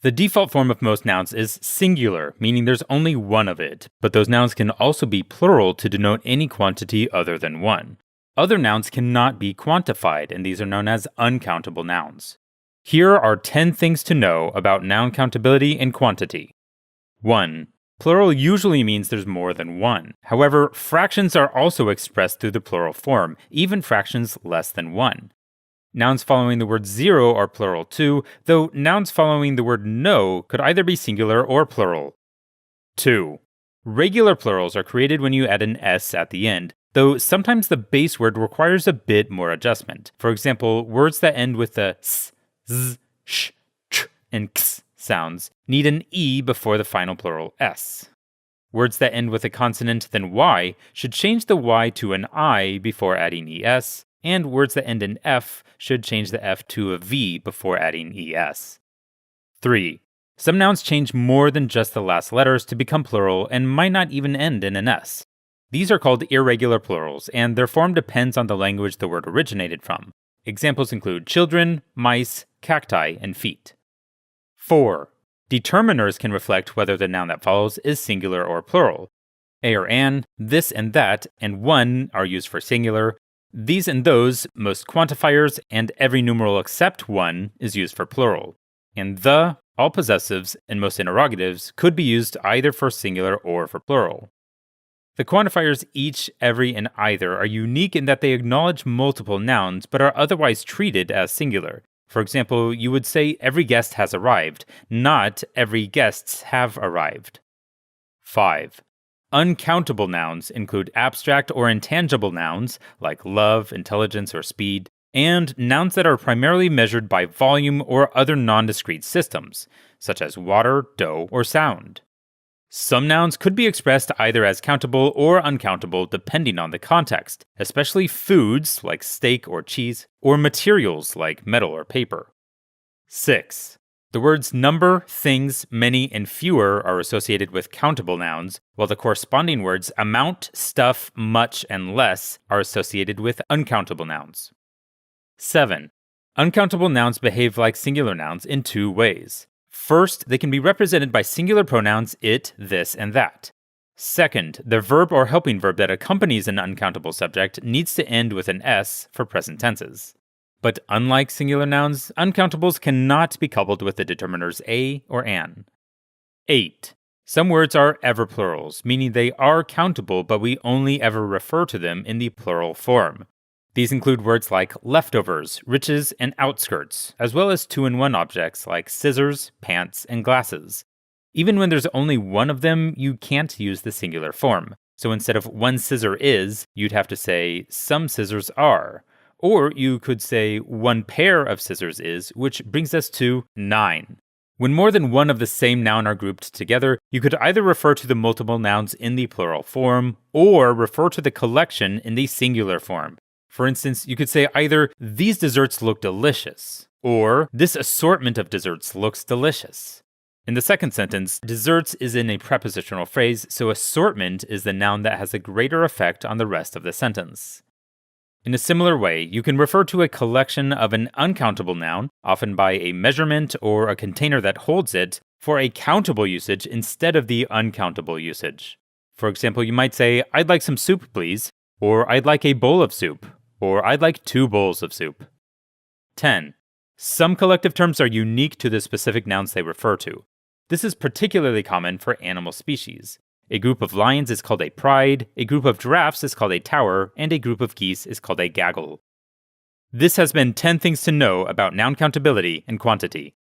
The default form of most nouns is singular, meaning there's only one of it, but those nouns can also be plural to denote any quantity other than one. Other nouns cannot be quantified, and these are known as uncountable nouns. Here are 10 things to know about noun countability and quantity. 1. Plural usually means there's more than one. However, fractions are also expressed through the plural form, even fractions less than 1. Nouns following the word zero are plural too, though nouns following the word no could either be singular or plural. 2. Regular plurals are created when you add an s at the end, though sometimes the base word requires a bit more adjustment. For example, words that end with the s, z, sh, ch, and x sounds need an e before the final plural s. Words that end with a consonant then y should change the y to an I before adding es, and words that end in f should change the f to a v before adding es. 3. Some nouns change more than just the last letters to become plural and might not even end in an s. These are called irregular plurals, and their form depends on the language the word originated from. Examples include children, mice, cacti, and feet. 4. Determiners can reflect whether the noun that follows is singular or plural. A or an, this and that, and one are used for singular. These and those, most quantifiers, and every numeral except one is used for plural. And the, all possessives, and most interrogatives could be used either for singular or for plural. The quantifiers each, every, and either are unique in that they acknowledge multiple nouns but are otherwise treated as singular. For example, you would say every guest has arrived, not every guests have arrived. 5. Uncountable nouns include abstract or intangible nouns, like love, intelligence, or speed, and nouns that are primarily measured by volume or other non-discrete systems, such as water, dough, or sound. Some nouns could be expressed either as countable or uncountable depending on the context, especially foods like steak or cheese, or materials like metal or paper. 6. The words number, things, many, and fewer are associated with countable nouns, while the corresponding words amount, stuff, much, and less are associated with uncountable nouns. 7. Uncountable nouns behave like singular nouns in two ways. First, they can be represented by singular pronouns it, this, and that. Second, the verb or helping verb that accompanies an uncountable subject needs to end with an s for present tenses. But unlike singular nouns, uncountables cannot be coupled with the determiners a or an. 8. Some words are ever plurals, meaning they are countable, but we only ever refer to them in the plural form. These include words like leftovers, riches, and outskirts, as well as two-in-one objects like scissors, pants, and glasses. Even when there's only one of them, you can't use the singular form. So instead of one scissor is, you'd have to say some scissors are. Or you could say one pair of scissors is, which brings us to 9. When more than one of the same noun are grouped together, you could either refer to the multiple nouns in the plural form, or refer to the collection in the singular form. For instance, you could say either, these desserts look delicious, or this assortment of desserts looks delicious. In the second sentence, desserts is in a prepositional phrase, so assortment is the noun that has a greater effect on the rest of the sentence. In a similar way, you can refer to a collection of an uncountable noun, often by a measurement or a container that holds it, for a countable usage instead of the uncountable usage. For example, you might say, I'd like some soup, please, or I'd like a bowl of soup, or I'd like 2 bowls of soup. 10. Some collective terms are unique to the specific nouns they refer to. This is particularly common for animal species. A group of lions is called a pride, a group of giraffes is called a tower, and a group of geese is called a gaggle. This has been 10 things to know about noun countability and quantity.